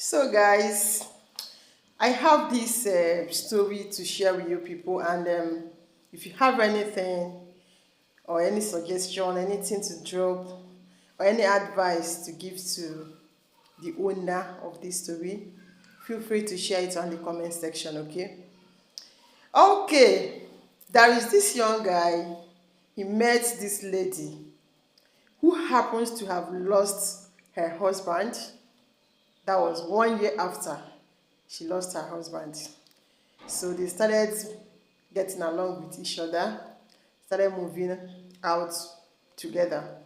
So guys, I have this story to share with you people, and if you have anything or any suggestion, anything to drop, or any advice to give to the owner of this story, feel free to share it on the comment section. Okay, there is this young guy. He met this lady who happens to have lost her husband. That was 1 year after she lost her husband. So they started getting along with each other, started moving out together.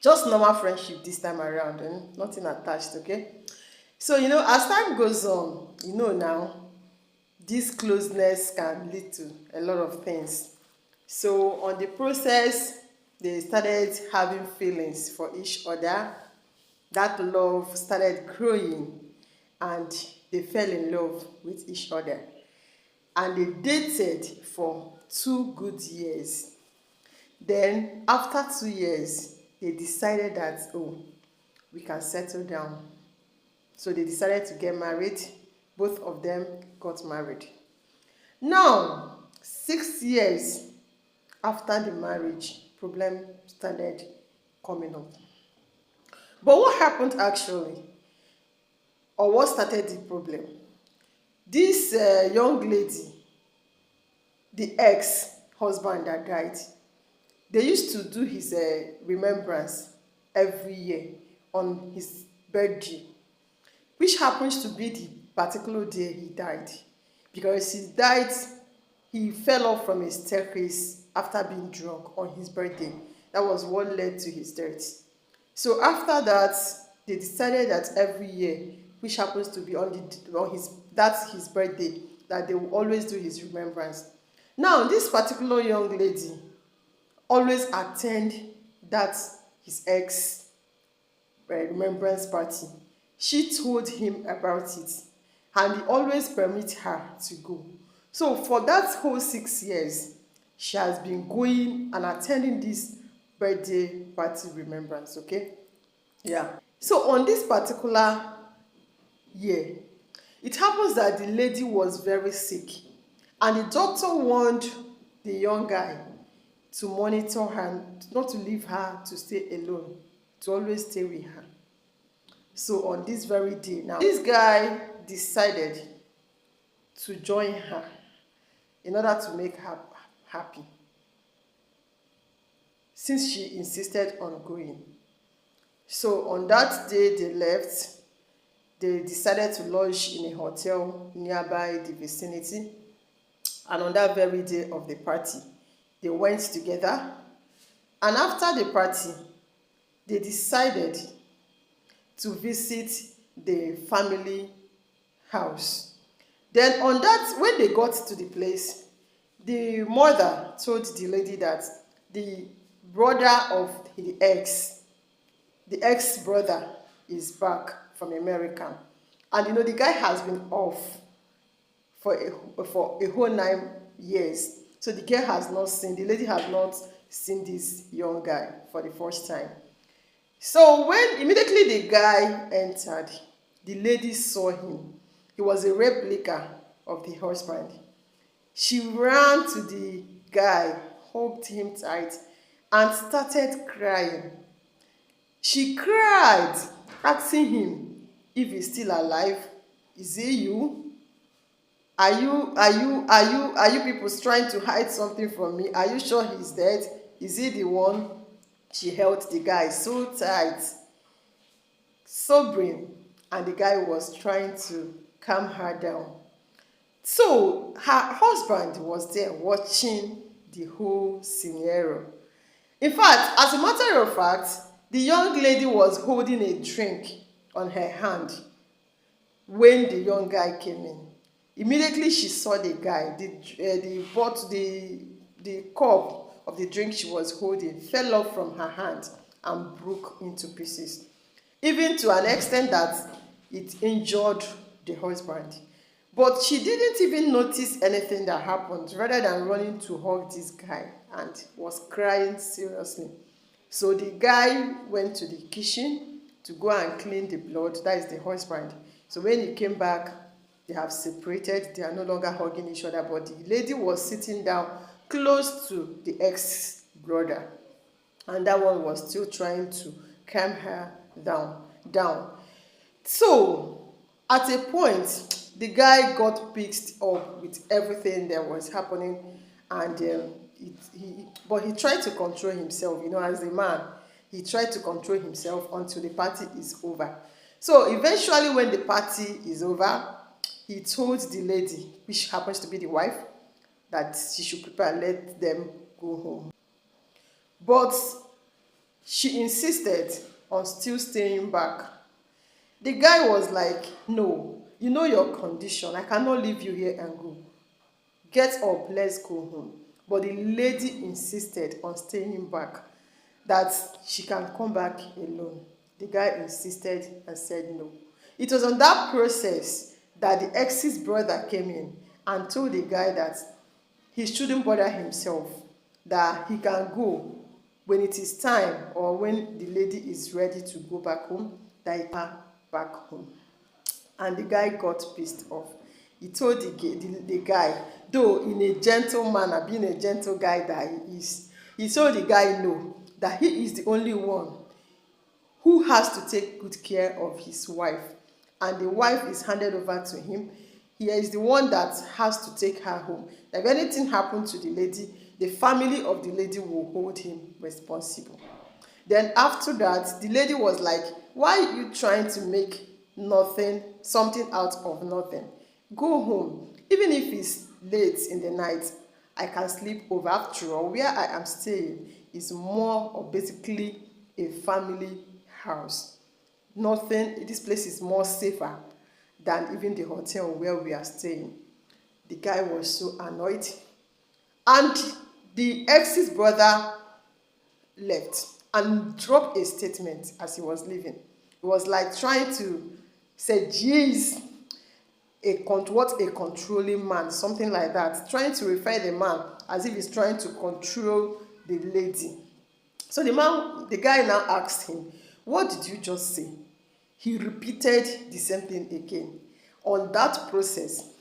Just normal friendship this time around, and nothing attached, okay? So, as time goes on, now, this closeness can lead to a lot of things. So, on the process, they started having feelings for each other. That love started growing, and they fell in love with each other. And they dated for 2 good years. Then, after 2 years, they decided that, oh, we can settle down. So they decided to get married. Both of them got married. Now, 6 years after the marriage, problem started coming up. But what happened actually, or what started the problem? This young lady, the ex-husband that died, they used to do his remembrance every year on his birthday, which happens to be the particular day he died. Because he fell off from a staircase after being drunk on his birthday. That was what led to his death. So after that, they decided that every year, which happens to be that's his birthday, that they will always do his remembrance. Now, this particular young lady always attend that his ex remembrance party. She told him about it, and he always permit her to go. So for that whole 6 years, she has been going and attending this birthday party remembrance. Yeah. So on this particular year, it happens that the lady was very sick, and the doctor warned the young guy to monitor her, not to leave her to stay alone, to always stay with her. So on this very day now, this guy decided to join her in order to make her happy, since she insisted on going. So on that day they left, they decided to lodge in a hotel nearby the vicinity. And on that very day of the party, they went together. And after the party, they decided to visit the family house. Then when they got to the place, the mother told the lady that the brother of the ex-brother is back from America. And the guy has been off for a whole 9 years. So the lady has not seen this young guy for the first time. So when immediately the guy entered, the lady saw him. He was a replica of the husband. She ran to the guy, hugged him tight, and started crying. She cried, asking him if he's still alive. Is it you? Are you people trying to hide something from me? Are you sure he's dead? Is he the one? She held the guy so tight, sobering, and the guy was trying to calm her down. So her husband was there watching the whole scenario. In fact, as a matter of fact, the young lady was holding a drink on her hand when the young guy came in. Immediately she saw the guy, the cup of the drink she was holding fell off from her hand and broke into pieces, even to an extent that it injured the husband. But she didn't even notice anything that happened, rather than running to hug this guy and was crying seriously. So the guy went to the kitchen, to go and clean the blood. That is the husband. So when he came back, they have separated. They are no longer hugging each other. But the lady was sitting down close to the ex-brother. And that one was still trying to calm her down. So at a point, the guy got pissed off with everything that was happening, and but he tried to control himself. As a man, he tried to control himself until the party is over. So eventually, when the party is over, he told the lady, which happens to be the wife, that she should prepare and let them go home. But she insisted on still staying back. The guy was like, no, you know your condition. I cannot leave you here and go. Get up, let's go home. But the lady insisted on staying back, that she can come back alone. The guy insisted and said no. It was on that process that the ex's brother came in and told the guy that he shouldn't bother himself, that he can go when it is time, or when the lady is ready to go back home, that he can back home. And the guy got pissed off. He told the guy, though in a gentle manner, being a gentle guy that he is, he told the guy no, that he is the only one who has to take good care of his wife, and the wife is handed over to him. He is the one that has to take her home. If anything happened to the lady, the family of the lady will hold him responsible. Then after that, the lady was like, why are you trying to make something out of nothing? Go home. Even if it's late in the night, I can sleep over. After all, where I am staying is more or basically a family house. This place is more safer than even the hotel where we are staying. The guy was so annoyed. And the ex's brother left and dropped a statement as he was leaving. He was like trying to say, geez, what a controlling man, something like that. Trying to refer the man as if he's trying to control the lady. So the guy now asked him, what did you just say? He repeated the same thing again. On that process,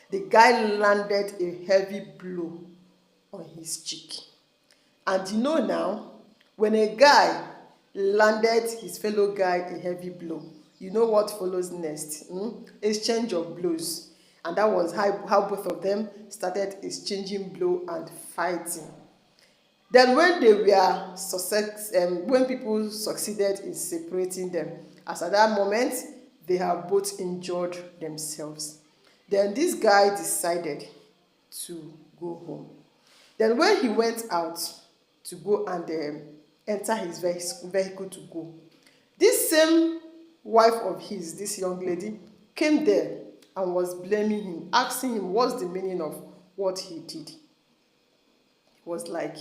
the guy landed a heavy blow on his cheek. And now, when a guy landed his fellow guy a heavy blow, you know what follows next? Exchange of blows. And that was how both of them started exchanging blow and fighting. Then when when people succeeded in separating them, as at that moment, they have both injured themselves. Then this guy decided to go home. Then when he went out to go and enter his vehicle to go, this same wife of his, this young lady, came there and was blaming him, asking him what's the meaning of what he did. He was like,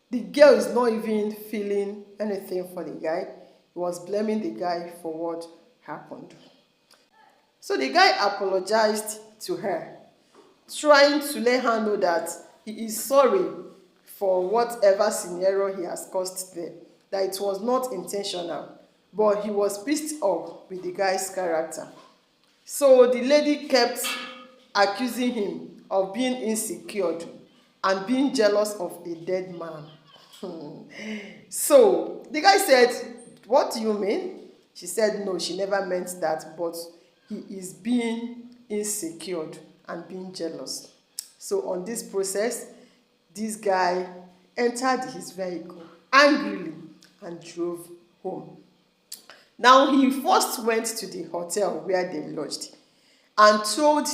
the girl is not even feeling anything for the guy. He was blaming the guy for what happened. So the guy apologized to her, trying to let her know that he is sorry for whatever scenario he has caused there, that it was not intentional, but he was pissed off with the guy's character. So the lady kept accusing him of being insecure and being jealous of a dead man. So the guy said, what do you mean? She said, no, she never meant that, but he is being insecure and being jealous. So on this process, this guy entered his vehicle angrily and drove home. Now he first went to the hotel where they lodged and told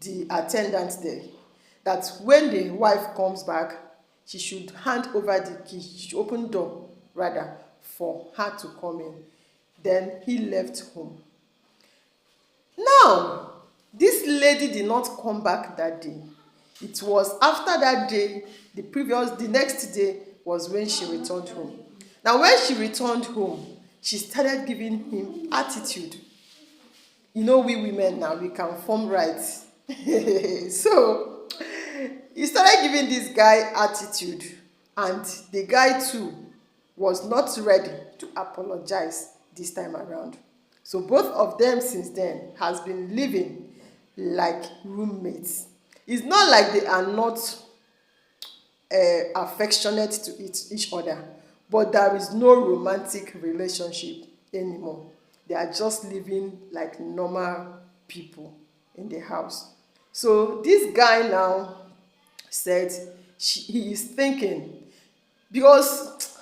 the attendant there that when the wife comes back, she should hand over the key. She should open the door, rather, for her to come in. Then he left home. Now, this lady did not come back that day. It was after that day, the next day was when she returned home. Now, when she returned home, she started giving him attitude. We women now, we can form rights. So, he started giving this guy attitude, and the guy too was not ready to apologize this time around. So both of them since then has been living like roommates. It's not like they are not affectionate to each other, but there is no romantic relationship anymore. They are just living like normal people in the house. So this guy now said he is thinking, because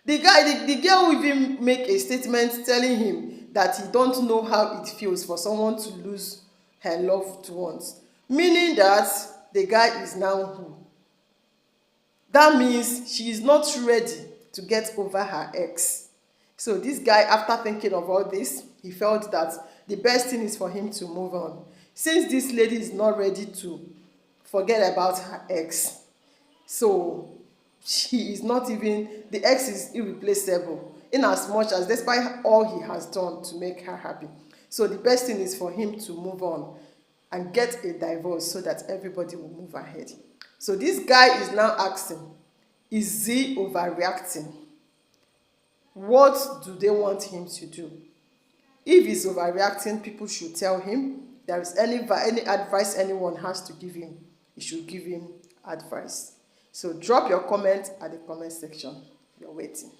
the girl will even make a statement telling him that he don't know how it feels for someone to lose her loved ones, meaning that the guy is now who. That means she is not ready to get over her ex. So this guy, after thinking of all this, he felt that the best thing is for him to move on. Since this lady is not ready to forget about her ex, so she is not even, the ex is irreplaceable in as much as despite all he has done to make her happy. So the best thing is for him to move on and get a divorce so that everybody will move ahead. So this guy is now asking, is he overreacting? What do they want him to do? If he's overreacting, people should tell him. There is any advice anyone has to give him, he should give him advice. So drop your comment at the comment section. You're waiting.